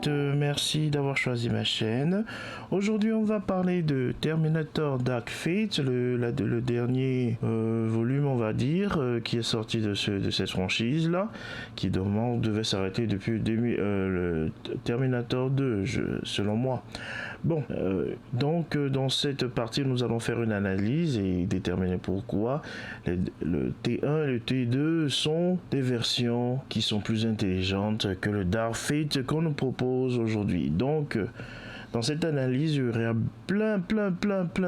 merci d'avoir choisi ma chaîne. Aujourd'hui, on va parler de Terminator Dark Fate, le dernier volume, on va dire, qui est sorti de cette franchise-là, qui devait s'arrêter depuis le Terminator 2, selon moi. Bon, donc dans cette partie, nous allons faire une analyse et déterminer pourquoi le T1 et le T2 sont des versions qui sont plus intelligentes que le Dark Fate qu'on nous propose aujourd'hui. Donc, dans cette analyse, il y aura plein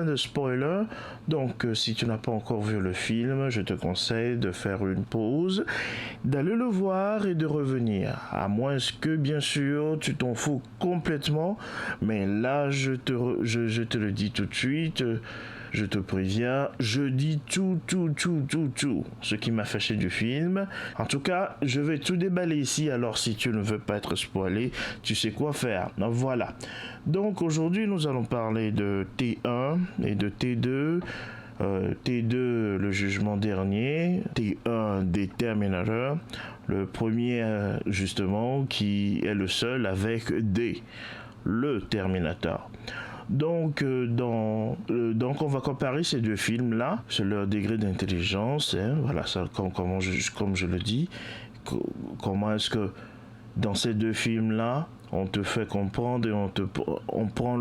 de spoilers. Donc, si tu n'as pas encore vu le film, je te conseille de faire une pause, d'aller le voir et de revenir. À moins que, bien sûr, tu t'en fous complètement. Mais là, je te le dis tout de suite. Je te préviens, je dis tout, ce qui m'a fâché du film. En tout cas, je vais tout déballer ici, alors si tu ne veux pas être spoilé, tu sais quoi faire. Donc, voilà. Donc aujourd'hui, nous allons parler de T1 et de T2. T2, le jugement dernier. T1, des Terminators. Le premier, justement, qui est le seul avec D, le Terminator. Donc, on va comparer ces deux films-là sur leur degré d'intelligence. Voilà, ça, comme je le dis, comment est-ce que dans ces deux films-là, on te fait comprendre et on prend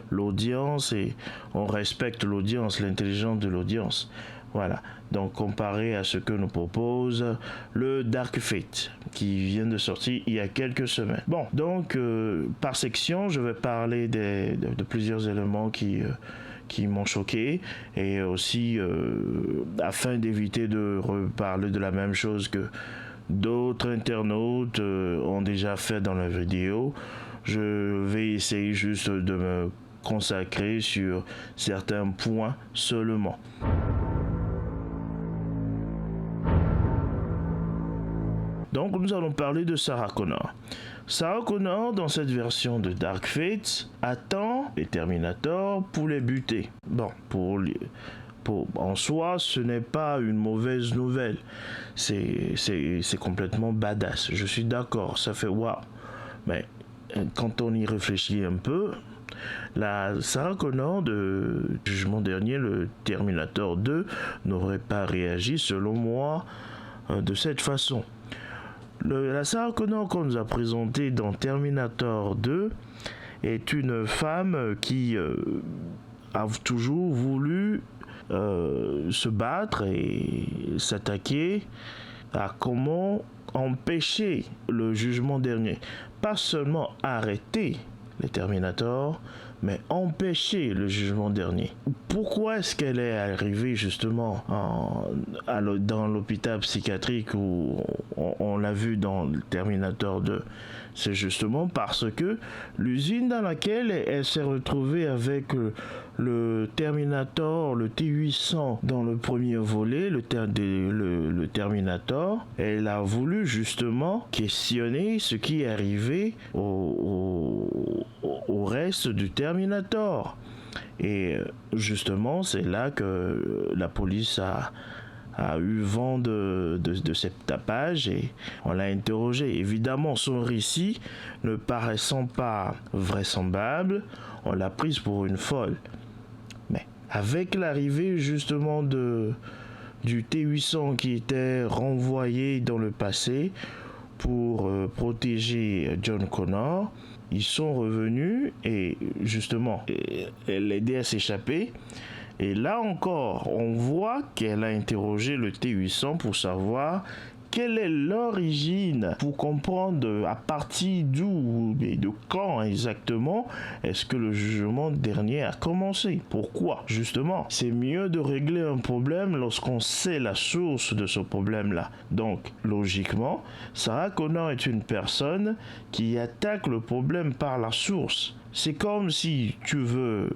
l'audience et on respecte l'audience, l'intelligence de l'audience. Voilà, donc comparé à ce que nous propose le Dark Fate qui vient de sortir il y a quelques semaines. Bon, donc par section, je vais parler de plusieurs éléments qui m'ont choqué et aussi afin d'éviter de reparler de la même chose que d'autres internautes ont déjà fait dans la vidéo. Je vais essayer juste de me consacrer sur certains points seulement. Donc nous allons parler de Sarah Connor. Sarah Connor, dans cette version de Dark Fate, attend les Terminators pour les buter. Bon, en soi, ce n'est pas une mauvaise nouvelle. C'est complètement badass. Je suis d'accord, ça fait waouh. Mais quand on y réfléchit un peu, la Sarah Connor de Jugement Dernier, le Terminator 2, n'aurait pas réagi, selon moi, de cette façon. La Sarah Connor qu'on nous a présentée dans Terminator 2 est une femme qui a toujours voulu se battre et s'attaquer à comment empêcher le jugement dernier. Pas seulement arrêter les Terminators, mais empêcher le jugement dernier. Pourquoi est-ce qu'elle est arrivée justement dans l'hôpital psychiatrique où on l'a vu dans le Terminator 2? C'est justement parce que l'usine dans laquelle elle s'est retrouvée avec le Terminator, le T800 dans le premier volet, le Terminator, elle a voulu justement questionner ce qui est arrivé au reste du Terminator. Et justement, c'est là que la police a eu vent de ce tapage et on l'a interrogé. Évidemment, son récit ne paraissant pas vraisemblable, on l'a prise pour une folle. Mais avec l'arrivée justement du T800 qui était renvoyé dans le passé pour protéger John Connor, ils sont revenus et justement l'aider à s'échapper. Et là encore, on voit qu'elle a interrogé le T800 pour savoir quelle est l'origine, pour comprendre à partir d'où et de quand exactement est-ce que le jugement dernier a commencé. Pourquoi? Justement, c'est mieux de régler un problème lorsqu'on sait la source de ce problème-là. Donc, logiquement, Sarah Connor est une personne qui attaque le problème par la source. C'est comme si tu veux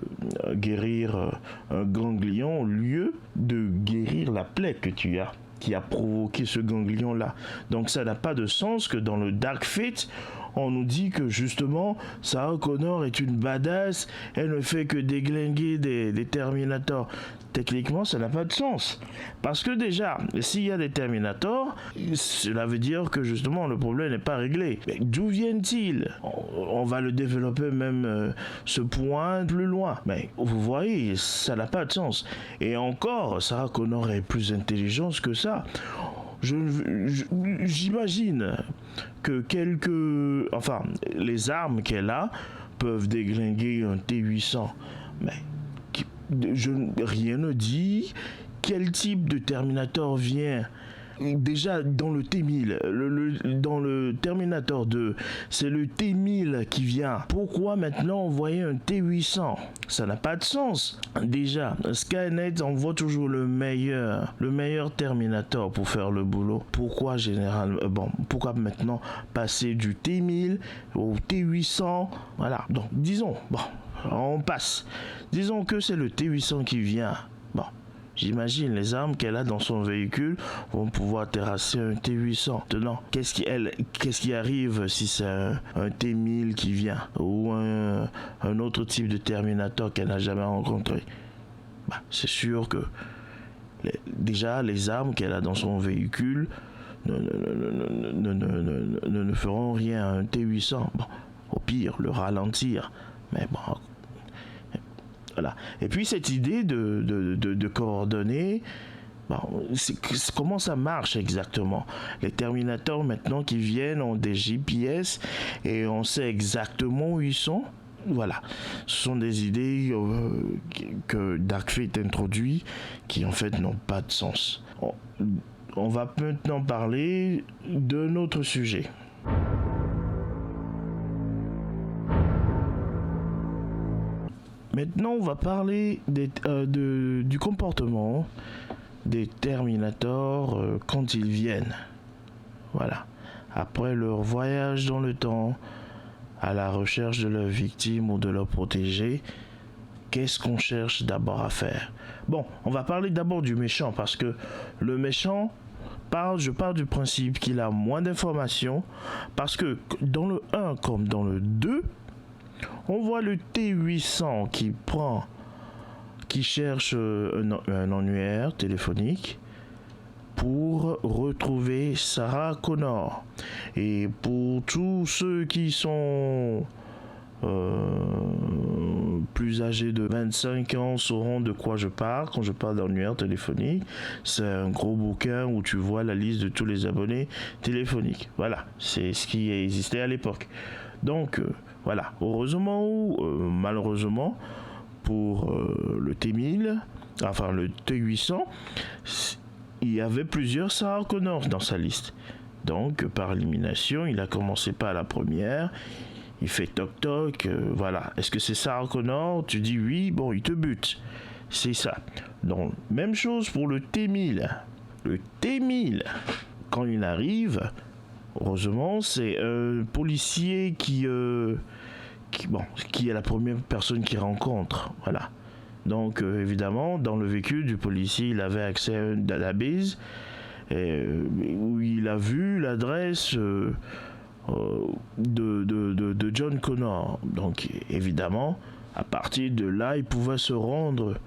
guérir un ganglion au lieu de guérir la plaie que tu as, qui a provoqué ce ganglion-là. Donc ça n'a pas de sens que dans le Dark Fate, on nous dit que justement, Sarah Connor est une badass, elle ne fait que déglinguer des Terminators. techniquement, ça n'a pas de sens. Parce que déjà, s'il y a des Terminators, cela veut dire que justement le problème n'est pas réglé. Mais d'où viennent-ils? On va le développer même ce point plus loin. Mais vous voyez, ça n'a pas de sens. Et encore, Sarah Connor est plus intelligente que ça. J'imagine que les armes qu'elle a peuvent déglinguer un T-800. Mais rien ne dit quel type de Terminator vient. Déjà dans le T-1000, dans le Terminator 2, c'est le T-1000 qui vient. Pourquoi maintenant envoyer un T-800? Ça n'a pas de sens. Déjà, Skynet envoie toujours le meilleur Terminator pour faire le boulot. Pourquoi pourquoi maintenant passer du T-1000 au T-800? Voilà, donc disons, on passe. Disons que c'est le T-800 qui vient. J'imagine les armes qu'elle a dans son véhicule vont pouvoir terrasser un T-800. Maintenant, qu'est-ce qui arrive si c'est un T-1000 qui vient ou un autre type de Terminator qu'elle n'a jamais rencontré? C'est sûr que déjà les armes qu'elle a dans son véhicule ne feront rien à un T-800. Au pire, le ralentir. Mais voilà. Et puis cette idée de coordonner, comment ça marche exactement? Les Terminators maintenant qui viennent ont des GPS et on sait exactement où ils sont. Voilà, ce sont des idées que Dark Fate introduit qui en fait n'ont pas de sens. On va maintenant parler d'un autre sujet. Maintenant, on va parler du comportement des Terminators quand ils viennent. Voilà. Après leur voyage dans le temps, à la recherche de leurs victimes ou de leurs protégés, qu'est-ce qu'on cherche d'abord à faire? On va parler d'abord du méchant, parce que le méchant, je pars du principe qu'il a moins d'informations, parce que dans le 1 comme dans le 2, on voit le T-800 qui cherche un annuaire téléphonique pour retrouver Sarah Connor. Et pour tous ceux qui sont plus âgés de 25 ans sauront de quoi je parle quand je parle d'annuaire téléphonique. C'est un gros bouquin où tu vois la liste de tous les abonnés téléphoniques. Voilà, c'est ce qui existait à l'époque. Donc, voilà, heureusement ou malheureusement, pour le T-1000, enfin le T-800, il y avait plusieurs Sarah Connor dans sa liste. Donc, par élimination, il a commencé par la première, il fait toc-toc, voilà. Est-ce que c'est Sarah Connor? Tu dis oui, il te bute. C'est ça. Donc, même chose pour le T-1000. Le T-1000, quand il arrive, heureusement, c'est un policier qui est la première personne qu'il rencontre. Voilà. Donc, évidemment, dans le véhicule du policier, il avait accès à une database où il a vu l'adresse de John Connor. Donc, évidemment, à partir de là, il pouvait se rendre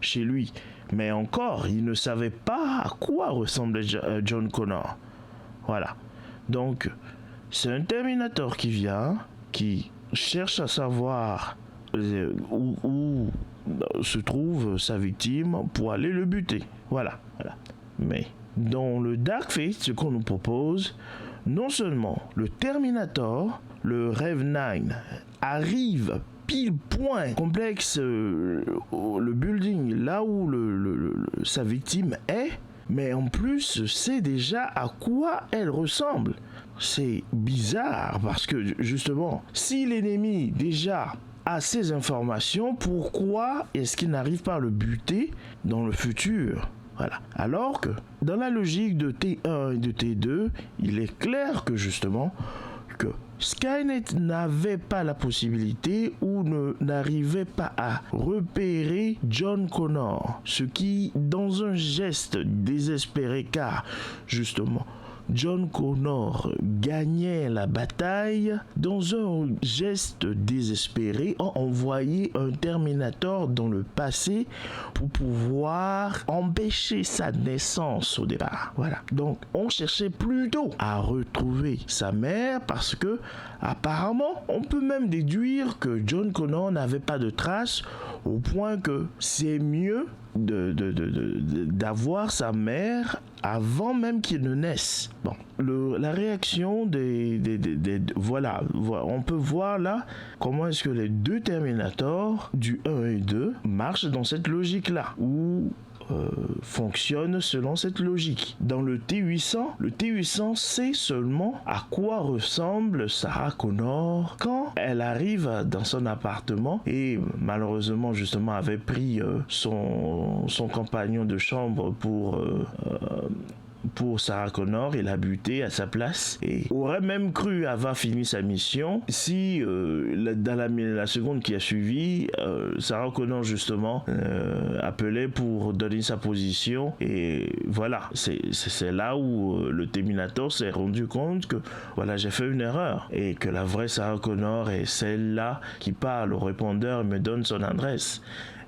chez lui. Mais encore, il ne savait pas à quoi ressemblait John Connor. Voilà. Donc, c'est un Terminator qui vient, qui cherche à savoir où se trouve sa victime pour aller le buter. Voilà. Mais dans le Dark Fate, ce qu'on nous propose, non seulement le Terminator, le Rev 9, arrive pile point complexe, le building, là où sa victime est, mais en plus, sait déjà à quoi elle ressemble. C'est bizarre parce que justement, si l'ennemi déjà a ces informations, pourquoi est-ce qu'il n'arrive pas à le buter dans le futur? Voilà. Alors que dans la logique de T1 et de T2, il est clair que justement que Skynet n'avait pas la possibilité ou n'arrivait pas à repérer John Connor, ce qui, dans un geste désespéré, car justement John Connor gagnait la bataille, dans un geste désespéré, a envoyé un Terminator dans le passé pour pouvoir empêcher sa naissance au départ. Voilà. Donc, on cherchait plutôt à retrouver sa mère parce que, apparemment, on peut même déduire que John Connor n'avait pas de traces au point que c'est mieux d'avoir sa mère avant même qu'il ne naisse. Bon, la réaction voilà, on peut voir là comment est-ce que les deux Terminators du 1 et 2 marchent dans cette logique-là, où fonctionne selon cette logique. Dans le T800 sait seulement à quoi ressemble Sarah Connor quand elle arrive dans son appartement et malheureusement justement avait pris son compagnon de chambre pour Sarah Connor, il a buté à sa place et aurait même cru avoir fini sa mission si dans la seconde qui a suivi, Sarah Connor justement appelait pour donner sa position et voilà, c'est là où le Terminator s'est rendu compte que voilà, j'ai fait une erreur et que la vraie Sarah Connor est celle-là qui parle au répondeur et me donne son adresse.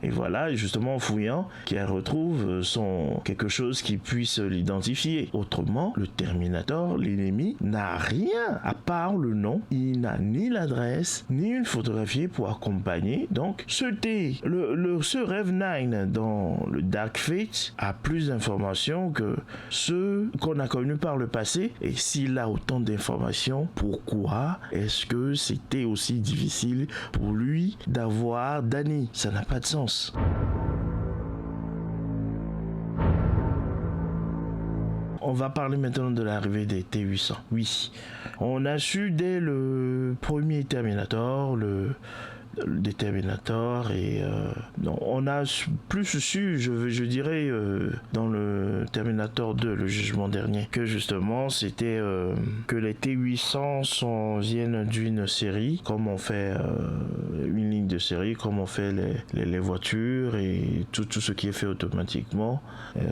Et voilà, justement en fouillant, qu'elle retrouve quelque chose qui puisse l'identifier. Autrement, le Terminator, l'ennemi, n'a rien à part le nom. Il n'a ni l'adresse, ni une photographie pour accompagner. Donc, ce Rev 9 dans le Dark Fate a plus d'informations que ceux qu'on a connus par le passé. Et s'il a autant d'informations, pourquoi est-ce que c'était aussi difficile pour lui d'avoir Danny? Ça n'a pas de sens. On va parler maintenant de l'arrivée des T800. Oui, on a su dès le premier Terminator, des Terminators et non, on a plus su, je dirais, dans le Terminator 2, le jugement dernier, que justement c'était que les T800 viennent d'une série, comme on fait une ligne de série, comme on fait les voitures et tout ce qui est fait automatiquement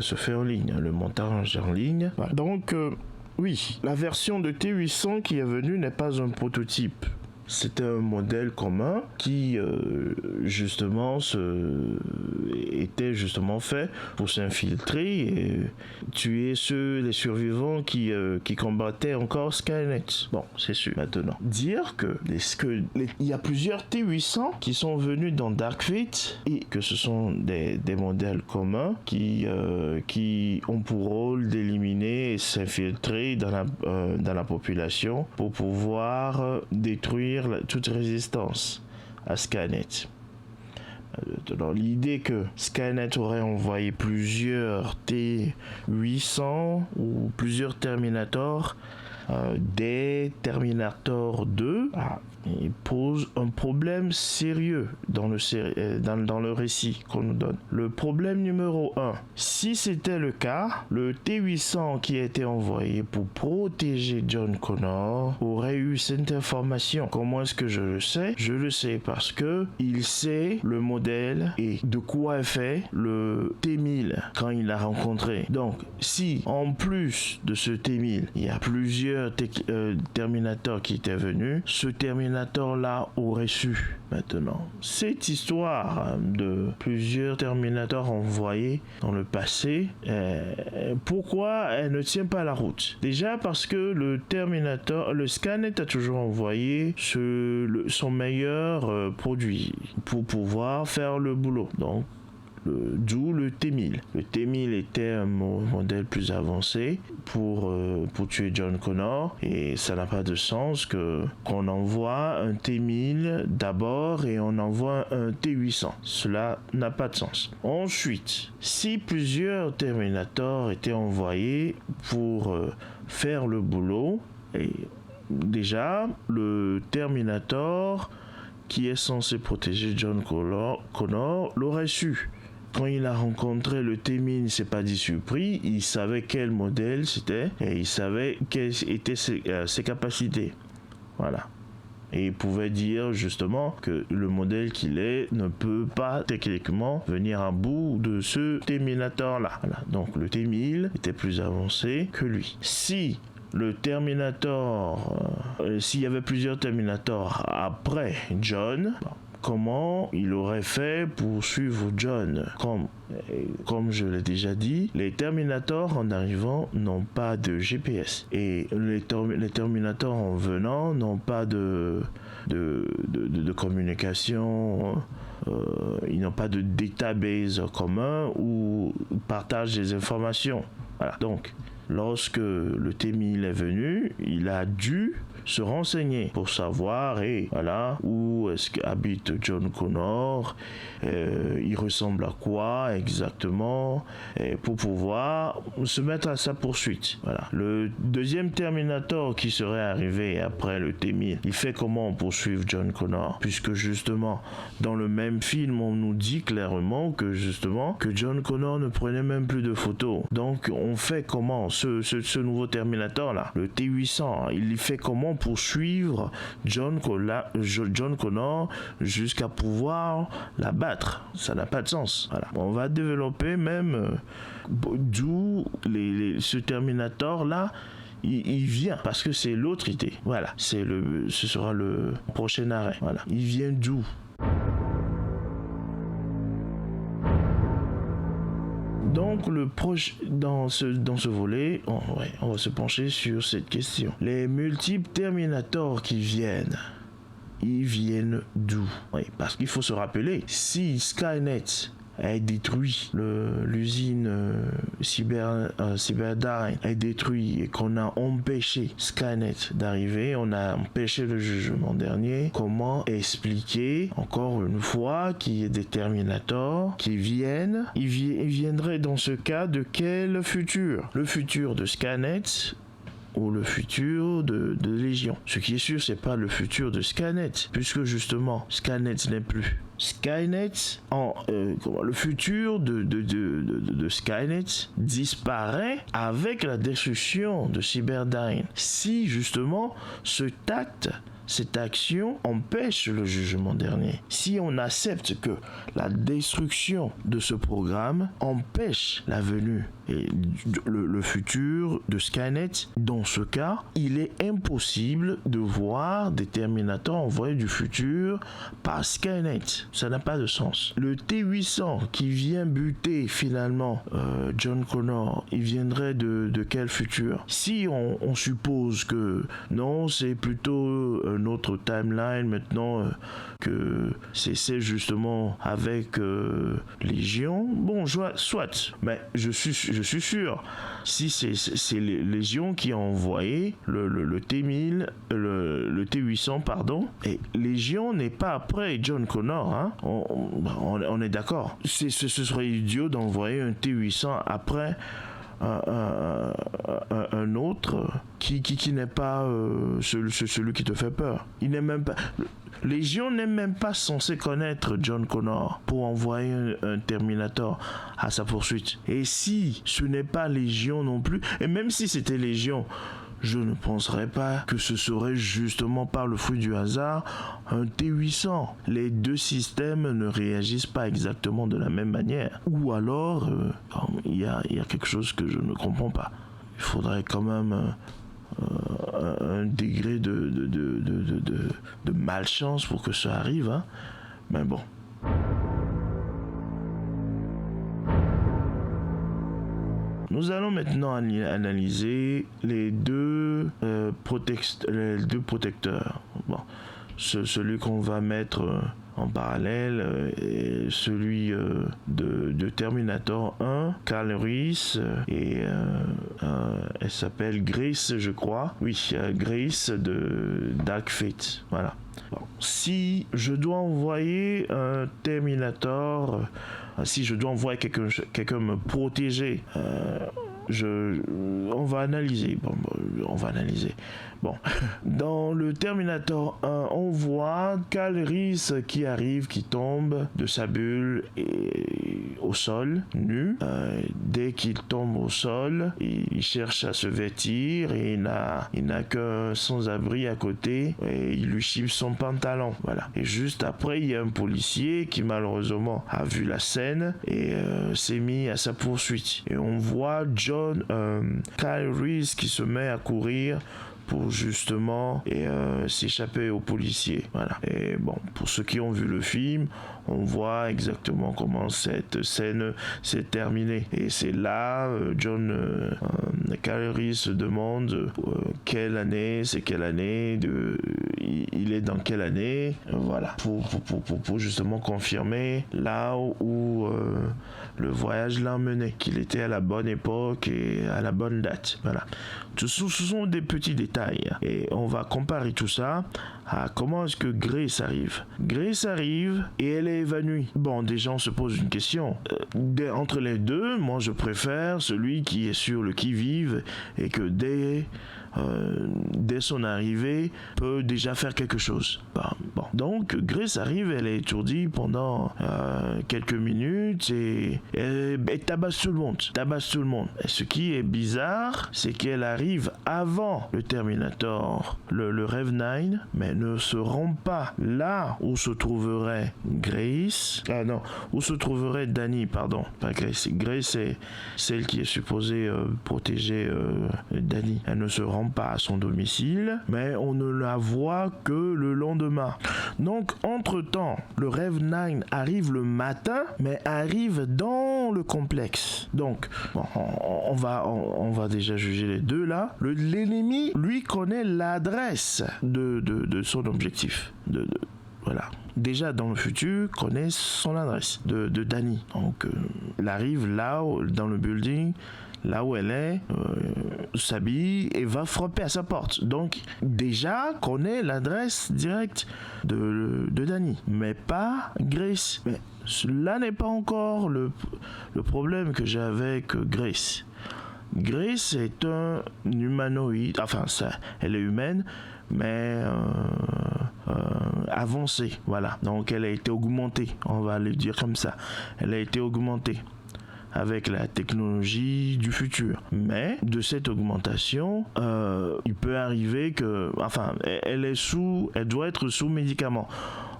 se fait en ligne, le montage en ligne. Voilà. Donc oui, la version de T800 qui est venue n'est pas un prototype. C'était un modèle commun qui justement était justement fait pour s'infiltrer et tuer les survivants qui combattaient encore Skynet. Bon, c'est sûr. Maintenant, dire il y a plusieurs T800 qui sont venus dans Dark Fate et que ce sont des modèles communs qui ont pour rôle d'éliminer et s'infiltrer dans la population pour pouvoir détruire toute résistance à Skynet. Alors, l'idée que Skynet aurait envoyé plusieurs T800 ou plusieurs Terminators, des Terminator 2, il pose un problème sérieux dans le récit qu'on nous donne. Le problème numéro 1, si c'était le cas, le T800 qui a été envoyé pour protéger John Connor aurait eu cette information. Comment est-ce que je le sais? Je le sais parce que il sait le modèle et de quoi est fait le T1000 quand il l'a rencontré. Donc, si en plus de ce T1000, il y a plusieurs Terminators qui étaient venus, ce Terminator-là aurait su. Maintenant, cette histoire de plusieurs Terminators envoyés dans le passé, pourquoi elle ne tient pas la route? Déjà parce que le Skynet a toujours envoyé son meilleur produit pour pouvoir faire le boulot. Donc, d'où le T1000. Le T1000 était un modèle plus avancé pour tuer John Connor et ça n'a pas de sens qu'on envoie un T1000 d'abord et on envoie un T800. Cela n'a pas de sens. Ensuite, si plusieurs Terminators étaient envoyés pour faire le boulot, et déjà le Terminator qui est censé protéger John Connor l'aurait su. Quand il a rencontré le T1000, il ne s'est pas dit surpris, il savait quel modèle c'était et il savait quelles étaient ses capacités. Voilà. Et il pouvait dire justement que le modèle qu'il est ne peut pas techniquement venir à bout de ce Terminator-là. Voilà. Donc le T1000 était plus avancé que lui. Si le Terminator, s'il y avait plusieurs Terminators après John, comment il aurait fait pour suivre John? Comme je l'ai déjà dit, les Terminators en arrivant n'ont pas de GPS. Et les Terminators en venant n'ont pas de communication. Ils n'ont pas de database commun où ils partagent des informations. Voilà. Donc, lorsque le T-1000 est venu, il a dû se renseigner pour savoir où est-ce qu'habite John Connor, il ressemble à quoi exactement, pour pouvoir se mettre à sa poursuite. Voilà. Le deuxième Terminator qui serait arrivé après le T-1000, il fait comment poursuivre John Connor, puisque justement dans le même film on nous dit clairement que John Connor ne prenait même plus de photos. Donc on fait comment ce nouveau Terminator là, le T-800, il fait comment pour suivre John Connor jusqu'à pouvoir la battre? Ça n'a pas de sens. Voilà. On va développer même d'où ce Terminator là il vient, parce que c'est l'autre idée. Voilà, ce sera le prochain arrêt. Voilà, il vient d'où? Donc dans ce volet, on va se pencher sur cette question. Les multiples Terminators qui viennent, ils viennent d'où? Oui, parce qu'il faut se rappeler, si Skynet a détruit l'usine Cyberdyne, est détruit et qu'on a empêché Skynet d'arriver, on a empêché le jugement dernier, comment expliquer encore une fois qu'il y ait des Terminators qui viennent? Ils viendraient dans ce cas de quel futur? Le futur de Skynet ou le futur de Légion? Ce qui est sûr, c'est pas le futur de Skynet, puisque justement Skynet n'est plus. Skynet, le futur de Skynet disparaît avec la destruction de Cyberdyne. Si justement cette action empêche le jugement dernier. Si on accepte que la destruction de ce programme empêche la venue et le futur de Skynet, dans ce cas, il est impossible de voir des Terminators envoyés du futur par Skynet. Ça n'a pas de sens. Le T-800 qui vient buter finalement John Connor, il viendrait de quel futur? Si on suppose que non, c'est plutôt notre timeline maintenant, que c'est justement avec Légion, bon, soit, mais je suis sûr, si c'est Légion qui a envoyé le T-1000, le T-800 pardon, et Légion n'est pas après John Connor, hein? On est d'accord. Ce serait idiot d'envoyer un T-800 après un autre qui n'est pas celui qui te fait peur. Il n'est même pas... Légion n'est même pas censé connaître John Connor pour envoyer un Terminator à sa poursuite. Et si ce n'est pas Légion non plus, et même si c'était Légion, je ne penserais pas que ce serait justement par le fruit du hasard un T-800. Les deux systèmes ne réagissent pas exactement de la même manière. Ou alors, il y a quelque chose que je ne comprends pas. Il faudrait quand même un degré de malchance pour que ça arrive, hein. Mais bon. Nous allons maintenant analyser les deux protecteurs. Bon, celui qu'on va mettre en parallèle est celui de Terminator 1, Kyle Reese, et elle s'appelle Grace, je crois. Oui, Grace de Dark Fate. Voilà. Bon, si je dois envoyer un Terminator, si je dois envoyer quelqu'un me protéger, on va analyser. On va analyser. Bon, dans le Terminator 1, on voit Kyle Reese qui arrive, qui tombe de sa bulle au sol, nu. Dès qu'il tombe au sol, il cherche à se vêtir et il n'a qu'un sans-abri à côté et il lui chipe son pantalon. Voilà. Et juste après, il y a un policier qui malheureusement a vu la scène et s'est mis à sa poursuite. Et on voit John Kyle Reese qui se met à courir pour justement s'échapper aux policiers. Voilà. Et bon, pour ceux qui ont vu le film, on voit exactement comment cette scène s'est terminée. Et c'est là, Kyle Reese se demande quelle année, c'est quelle année, il est dans quelle année, voilà, pour justement confirmer là où le voyage l'a emmené, qu'il était à la bonne époque et à la bonne date. Voilà. Ce sont des petits détails. Et on va comparer tout ça à comment est-ce que Grace arrive. Grace arrive et elle est évanouie. Bon, déjà, on se pose une question. Entre les deux, moi, je préfère celui qui est sur le qui-vive et que dès son arrivée, peut déjà faire quelque chose. Bon. Donc, Grace arrive, elle est étourdie pendant quelques minutes et elle tabasse tout le monde. Et ce qui est bizarre, c'est qu'elle arrive avant le Terminator, le Rev 9, mais ne se rend pas là où se trouverait Grace. Où se trouverait Danny, pardon. Pas Grace. Grace est celle qui est supposée protéger Danny. Elle ne se rend pas à son domicile, mais on ne la voit que le lendemain. Donc, entre-temps, le Rev 9 arrive le matin, mais arrive dans le complexe. Donc, bon, on va déjà juger les deux là. L'ennemi, lui, connaît l'adresse de son objectif. Voilà. Déjà dans le futur, connaît son adresse de Danny. Donc, il arrive là, dans le building, là où elle est, s'habille et va frapper à sa porte. Donc, déjà, connaît l'adresse directe de Danny, mais pas Grace. Mais cela n'est pas encore le problème que j'ai avec Grace. Grace est un humanoïde, enfin, elle est humaine, mais avancée, voilà. Donc, elle a été augmentée, on va le dire comme ça. Elle a été augmentée avec la technologie du futur. Mais de cette augmentation, il peut arriver que, enfin, elle doit être sous médicaments.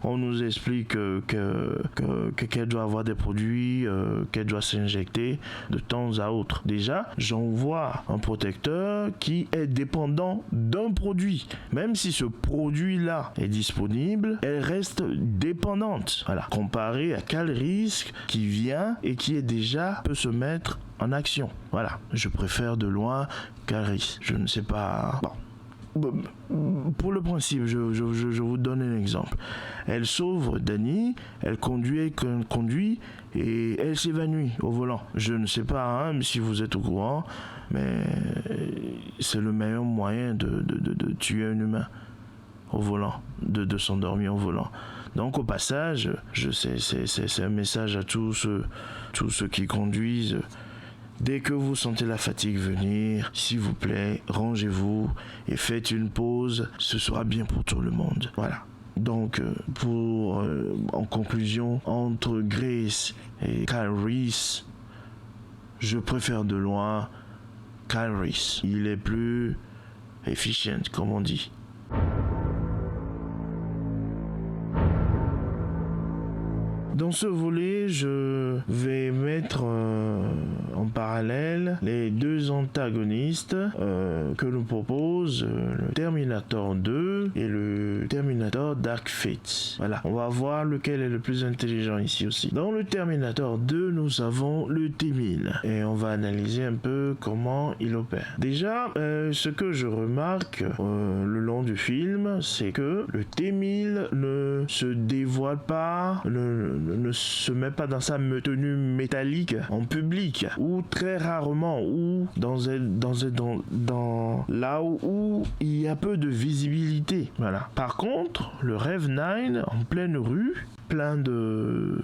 On nous explique qu'elle doit avoir des produits, qu'elle doit s'injecter de temps à autre. Déjà, j'envoie un protecteur qui est dépendant d'un produit. Même si ce produit-là est disponible, elle reste dépendante. Voilà. Comparé à quel risque qui vient et qui est déjà peut se mettre en action. Voilà. Je préfère de loin Caris. Je ne sais pas. Bon. Pour le principe, je vous donne un exemple. Elle sauve Danny, elle conduit et elle s'évanouit au volant. Je ne sais pas si vous êtes au courant, mais c'est le meilleur moyen de tuer un humain au volant, de s'endormir au volant. Donc au passage, c'est un message à tous ceux qui conduisent. Dès que vous sentez la fatigue venir, s'il vous plaît, rangez-vous et faites une pause, ce sera bien pour tout le monde. Voilà. Donc, en conclusion, entre Grace et Kyle Reese, je préfère de loin Kyle Reese. Il est plus efficient, comme on dit. Dans ce volet, je vais mettre en parallèle les deux antagonistes que nous propose le Terminator 2 et le Terminator Dark Fate. Voilà, on va voir lequel est le plus intelligent ici aussi. Dans le Terminator 2, nous avons le T-1000 et on va analyser un peu comment il opère. Déjà, ce que je remarque le long du film, c'est que le T-1000 ne se dévoile pas, ne se met pas dans sa tenue métallique en public, ou très rarement, ou dans là où il y a peu de visibilité. Voilà. Par contre, le Rev 9 en pleine rue, plein de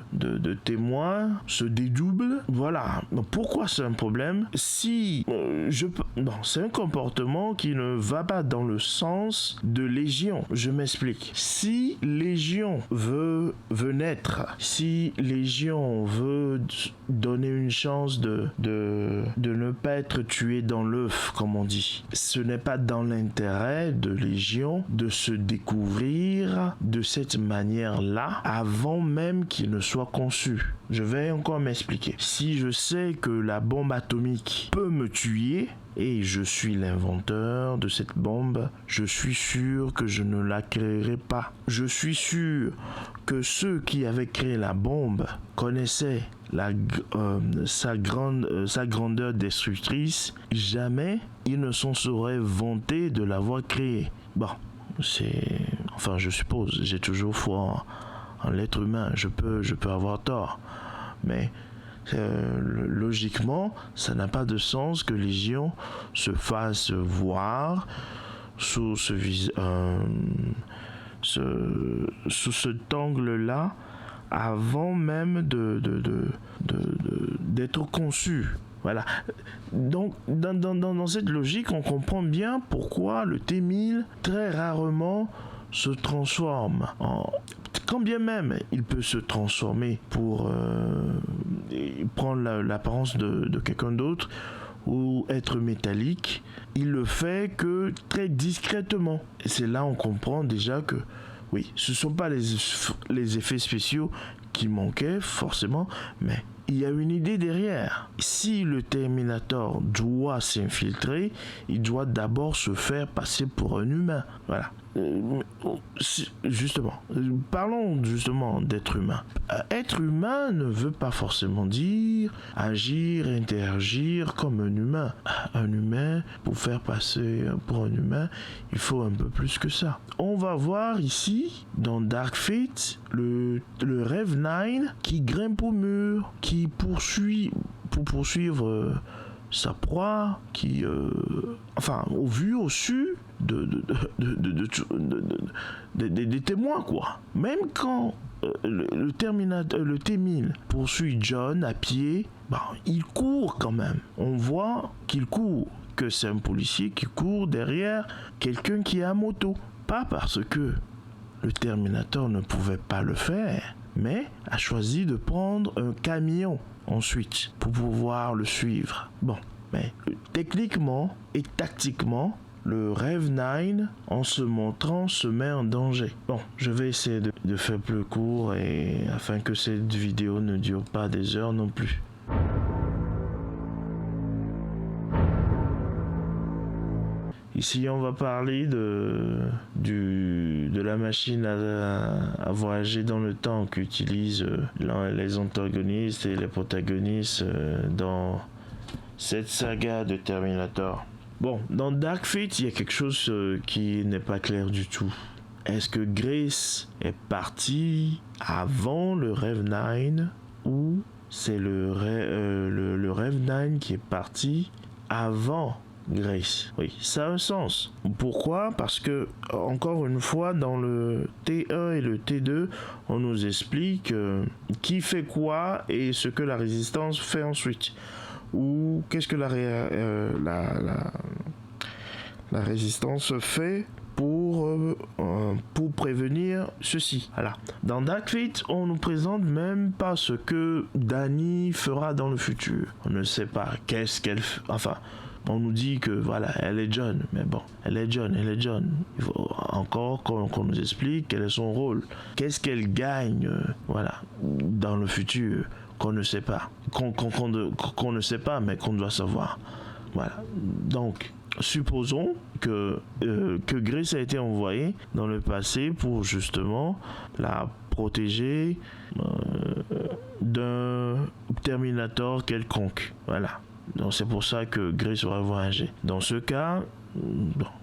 témoins, se dédouble. Voilà. Donc, pourquoi c'est un problème? Si c'est un comportement qui ne va pas dans le sens de Légion. Je m'explique. Si Légion veut naître, si Légion veut donner une chance de ne pas être tué dans l'œuf, comme on dit, ce n'est pas dans l'intérêt de Légion de se découvrir de cette manière-là avant avant même qu'il ne soit conçu. Je vais encore m'expliquer. Si je sais que la bombe atomique peut me tuer, et je suis l'inventeur de cette bombe, je suis sûr que je ne la créerai pas. Je suis sûr que ceux qui avaient créé la bombe connaissaient sa grandeur destructrice. Jamais ils ne s'en seraient vantés de l'avoir créée. Bon, enfin je suppose, j'ai toujours foi en l'être humain, je peux avoir tort, mais logiquement, ça n'a pas de sens que Légion se fasse voir sous cet angle-là avant même d'être conçu. Voilà. Donc, dans cette logique, on comprend bien pourquoi le T-1000, très rarement, se transforme en... Quand bien même il peut se transformer pour prendre l'apparence de quelqu'un d'autre ou être métallique, il le fait que très discrètement. Et c'est là on comprend déjà que oui, ce ne sont pas les effets spéciaux qui manquaient forcément, mais il y a une idée derrière. Si le Terminator doit s'infiltrer, il doit d'abord se faire passer pour un humain. Voilà. Justement, parlons justement d'être humain. Être humain ne veut pas forcément dire agir, interagir comme un humain. Un humain, pour faire passer pour un humain, il faut un peu plus que ça. On va voir ici, dans Dark Fate, le Rev 9 qui grimpe au mur, qui poursuit pour poursuivre sa proie, qui, au vu, au su des témoins, quoi. Même quand le T-1000 poursuit John à pied, il court quand même. On voit qu'il court, que c'est un policier qui court derrière quelqu'un qui est à moto. Pas parce que le Terminator ne pouvait pas le faire, mais a choisi de prendre un camion ensuite pour pouvoir le suivre. Bon, mais techniquement et tactiquement, le Rev 9, en se montrant, se met en danger. Bon, je vais essayer de faire plus court et afin que cette vidéo ne dure pas des heures non plus. Ici, on va parler de la machine à voyager dans le temps qu'utilisent les antagonistes et les protagonistes dans cette saga de Terminator. Bon, dans Dark Fate, il y a quelque chose qui n'est pas clair du tout. Est-ce que Grace est partie avant le Rev 9 ou c'est le Rev 9 qui est parti avant Grace? Oui, ça a un sens. Pourquoi? Parce que, encore une fois, dans le T1 et le T2, on nous explique qui fait quoi et ce que la résistance fait ensuite. Ou qu'est-ce que la résistance fait pour prévenir ceci. Voilà. Dans Dark Fate, on nous présente même pas ce que Dani fera dans le futur. On ne sait pas qu'est-ce qu'elle... Enfin, on nous dit que voilà, elle est John. Mais bon, elle est John. Il faut encore qu'on nous explique quel est son rôle. Qu'est-ce qu'elle gagne, voilà, dans le futur, qu'on ne sait pas. Qu'on ne sait pas, mais qu'on doit savoir. Voilà. Donc, supposons que Grace a été envoyée dans le passé pour justement la protéger d'un Terminator quelconque. Voilà. Donc c'est pour ça que Grace aura voyagé. Dans ce cas,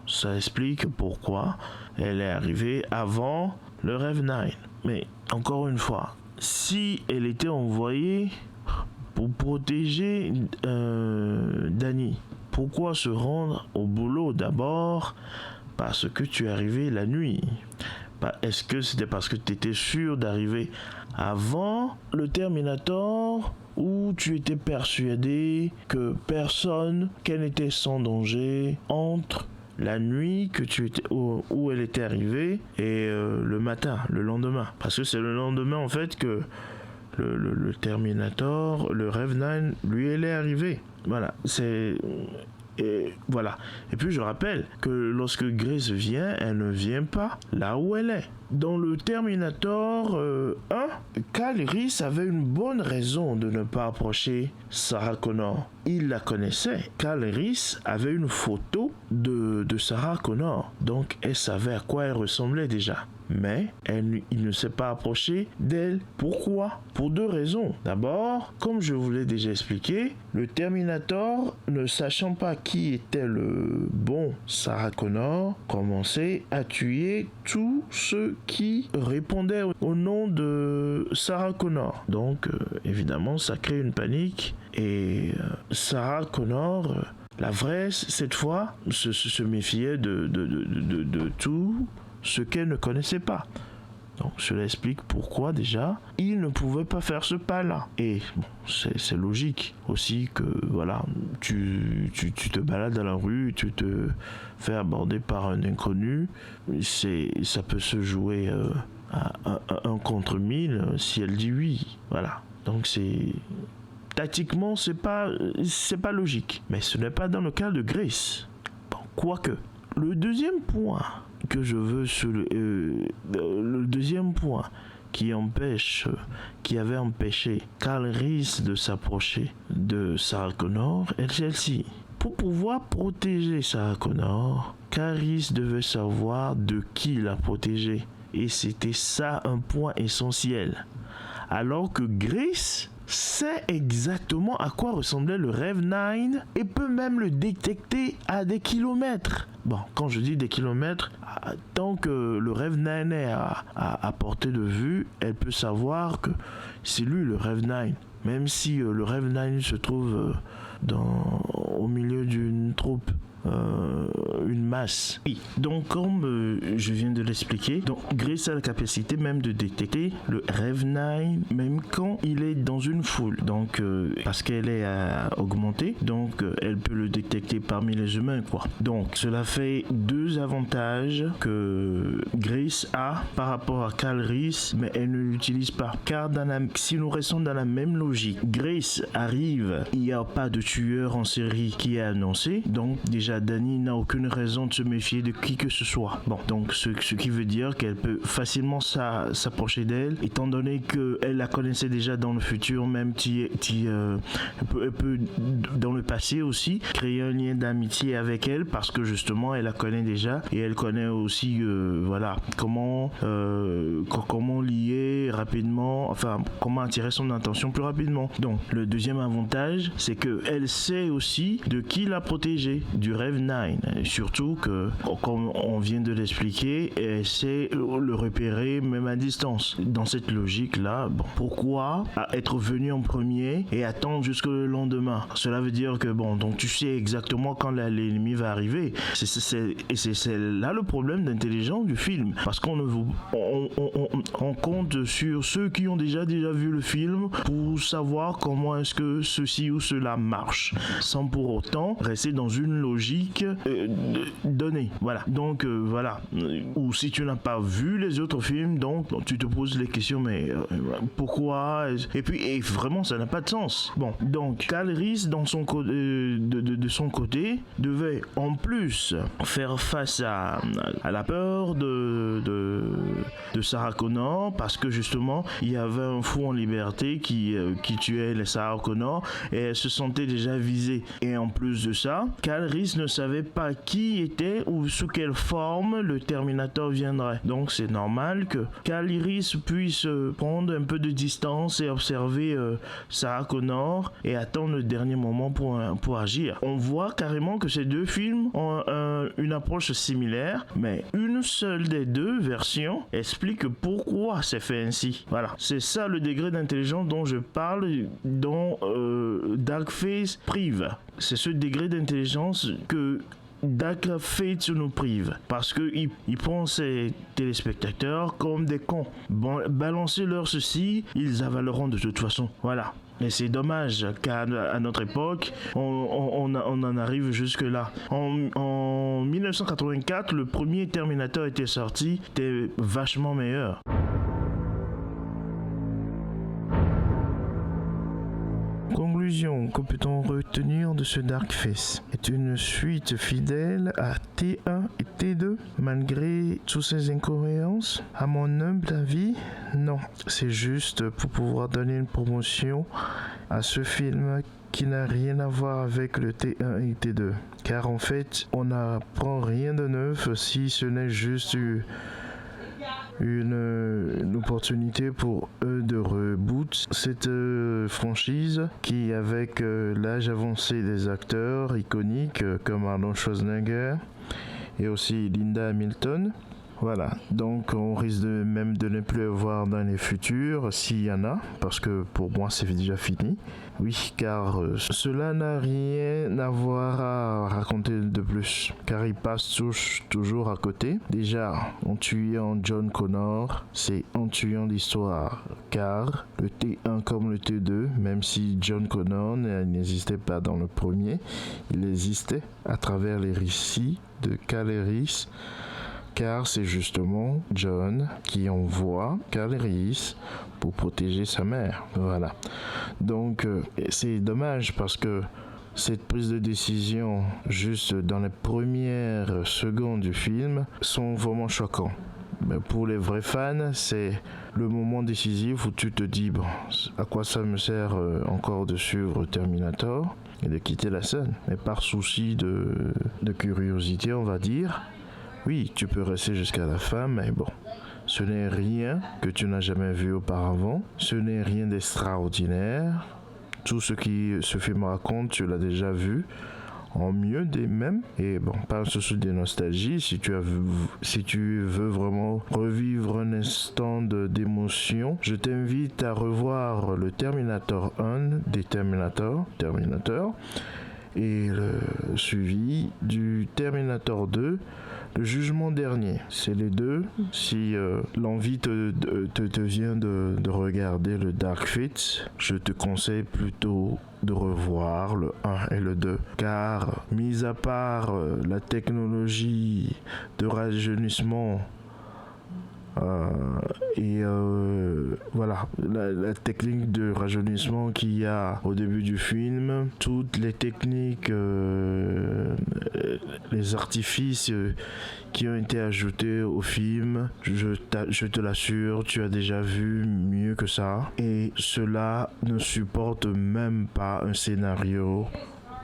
ça explique pourquoi elle est arrivée avant le Rev 9. Mais encore une fois, si elle était envoyée pour protéger Dani, pourquoi se rendre au boulot d'abord parce que tu es arrivé la nuit? Est-ce que c'était parce que tu étais sûr d'arriver avant le Terminator ou tu étais persuadé que personne, qu'elle était sans danger entre la nuit que tu étais où elle était arrivée et le matin, le lendemain? Parce que c'est le lendemain en fait que le Terminator, le Rev 9, lui, elle est arrivée. Voilà, Et voilà. Et puis je rappelle que lorsque Grace vient, elle ne vient pas là où elle est. Dans le Terminator 1, Kyle Reese avait une bonne raison de ne pas approcher Sarah Connor. Il la connaissait. Kyle Reese avait une photo de Sarah Connor. Donc elle savait à quoi elle ressemblait déjà. Mais il ne s'est pas approché d'elle. Pourquoi? Pour deux raisons. D'abord, comme je vous l'ai déjà expliqué, le Terminator, ne sachant pas qui était le bon Sarah Connor, commençait à tuer tous ceux qui répondaient au nom de Sarah Connor. Donc, évidemment, ça crée une panique. Et Sarah Connor, la vraie, cette fois, se méfiait de tout ce qu'elle ne connaissait pas. Donc cela explique pourquoi déjà il ne pouvait pas faire ce pas-là. Et bon, c'est logique aussi que voilà, tu te balades dans la rue, tu te fais aborder par un inconnu, ça peut se jouer à 1 contre 1000 si elle dit oui. Voilà. Donc tactiquement c'est pas logique. Mais ce n'est pas dans le cas de Grace. Bon, quoique. Le deuxième point que je veux le deuxième point qui avait empêché Kyle Reese de s'approcher de Sarah Connor est celle-ci. Pour pouvoir protéger Sarah Connor, Kyle Reese devait savoir de qui la protéger. Et c'était ça un point essentiel. Alors que Grace sait exactement à quoi ressemblait le Rev-9 et peut même le détecter à des kilomètres. Bon, quand je dis des kilomètres, tant que le Rev-9 est à portée de vue, elle peut savoir que c'est lui le Rev-9. Même si le Rev-9 se trouve au milieu d'une troupe. Une masse. Oui, donc comme je viens de l'expliquer, donc Grace a la capacité même de détecter le Rev-9 même quand il est dans une foule. Donc parce qu'elle est augmentée, donc elle peut le détecter parmi les humains quoi. Donc cela fait deux avantages que Grace a par rapport à Kyle Reese, mais elle ne l'utilise pas. Car si nous restons dans la même logique, Grace arrive, il n'y a pas de tueur en série qui est annoncé, donc déjà Dani n'a aucune raison de se méfier de qui que ce soit. Bon, donc ce qui veut dire qu'elle peut facilement s'approcher d'elle, étant donné qu'elle la connaissait déjà dans le futur, même elle peut dans le passé aussi créer un lien d'amitié avec elle parce que justement elle la connaît déjà et elle connaît aussi voilà comment lier rapidement, enfin comment attirer son attention plus rapidement. Donc le deuxième avantage, c'est que elle sait aussi de qui la protéger, du Rev-9, surtout que comme on vient de l'expliquer, elle sait le repérer même à distance. Dans cette logique là, bon, pourquoi être venu en premier et attendre jusqu'au lendemain? Cela veut dire que bon, donc tu sais exactement quand l'ennemi va arriver. C'est là le problème d'intelligence du film, parce qu'on compte sur ceux qui ont déjà vu le film pour savoir comment est-ce que ceci ou cela marche, sans pour autant rester dans une logique donnée. Voilà. Donc voilà. Ou si tu n'as pas vu les autres films, donc tu te poses les questions, mais pourquoi? Et vraiment, ça n'a pas de sens. Bon, donc Kyle Reese de son côté devait en plus faire face à la peur de Sarah Connor, parce que justement il y avait un fou en liberté qui tuait les Sarah Connor et elle se sentait déjà visée. Et en plus de ça, Kyle Reese ne savait pas qui était ou sous quelle forme le Terminator viendrait. Donc c'est normal que Kyle Reese puisse prendre un peu de distance et observer Sarah Connor et attendre le dernier moment pour agir. On voit carrément que ces deux films ont une approche similaire, mais une seule des deux versions explique pourquoi c'est fait ainsi. Voilà, c'est ça le degré d'intelligence dont je parle, dont Dark Fate prive. C'est ce degré d'intelligence que Dark Fate nous prive, parce qu'il prend ses téléspectateurs comme des cons. Bon, balancez-leur ceci, ils avaleront de toute façon. Voilà. Et c'est dommage qu'à notre époque, on en arrive jusque là. En 1984, le premier Terminator était sorti, était vachement meilleur. conclusion que peut-on retenir de ce Dark Face? Est une suite fidèle à T1 et T2 malgré toutes ces incohérences? À mon humble avis, non. C'est juste pour pouvoir donner une promotion à ce film qui n'a rien à voir avec le T1 et T2. Car en fait, on n'apprend rien de neuf si ce n'est juste une opportunité pour eux de reboot cette franchise qui, avec l'âge avancé des acteurs iconiques comme Arnold Schwarzenegger et aussi Linda Hamilton, voilà, donc on risque même de ne plus avoir dans les futurs s'il y en a, parce que pour moi c'est déjà fini. Oui, car cela n'a rien à voir à raconter de plus, car ils passent toujours à côté. Déjà, en tuant John Connor, c'est en tuant l'histoire, car le T1 comme le T2, même si John Connor n'existait pas dans le premier, il existait à travers les récits de Caleris, car c'est justement John qui envoie Caleris pour protéger sa mère. Voilà. Donc c'est dommage parce que cette prise de décision juste dans les premières secondes du film sont vraiment choquants. Mais pour les vrais fans, c'est le moment décisif où tu te dis bon, à quoi ça me sert encore de suivre Terminator et de quitter la scène. Mais par souci de curiosité, on va dire, oui, tu peux rester jusqu'à la fin, mais bon, ce n'est rien que tu n'as jamais vu auparavant. Ce n'est rien d'extraordinaire. Tout ce que ce film raconte, tu l'as déjà vu, en mieux des mêmes. Et bon, pas un souci de nostalgie, si tu veux vraiment revivre un instant d'émotion, je t'invite à revoir le Terminator 1 des Terminator, et le suivi du Terminator 2, le jugement dernier. C'est les deux. Si l'envie te vient de regarder le Dark Fate, je te conseille plutôt de revoir le 1 et le 2. Car, mis à part la technologie de rajeunissement voilà, la technique de rajeunissement qu'il y a au début du film, toutes les techniques, les artifices qui ont été ajoutés au film, je te l'assure, tu as déjà vu mieux que ça. Et cela ne supporte même pas un scénario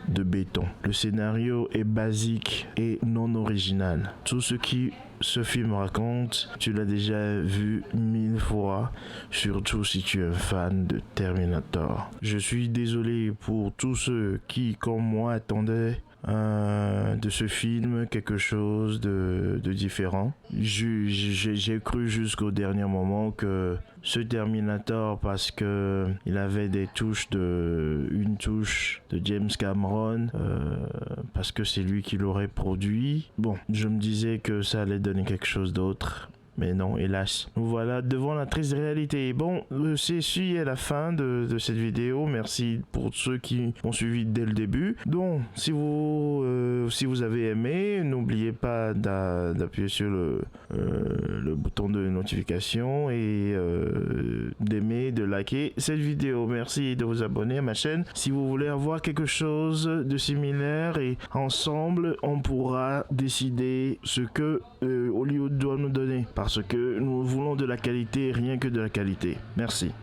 de béton. Le scénario est basique et non original. Tout ce qui ce film raconte, tu l'as déjà vu 1000 fois, surtout si tu es un fan de Terminator. Je suis désolé pour tous ceux qui, comme moi, attendaient de ce film quelque chose de différent. J'ai cru jusqu'au dernier moment que ce Terminator, parce que il avait une touche de James Cameron, parce que c'est lui qui l'aurait produit. Bon, je me disais que ça allait donner quelque chose d'autre. Mais non, hélas. Nous voilà devant la triste réalité. Bon, c'est la fin de cette vidéo. Merci pour ceux qui m'ont suivi dès le début. Donc, si vous avez aimé, n'oubliez pas d'appuyer sur le bouton de notification et d'aimer, de liker cette vidéo. Merci de vous abonner à ma chaîne. Si vous voulez avoir quelque chose de similaire, et ensemble, on pourra décider ce que Hollywood doit nous donner. Parce que nous voulons de la qualité, rien que de la qualité. Merci.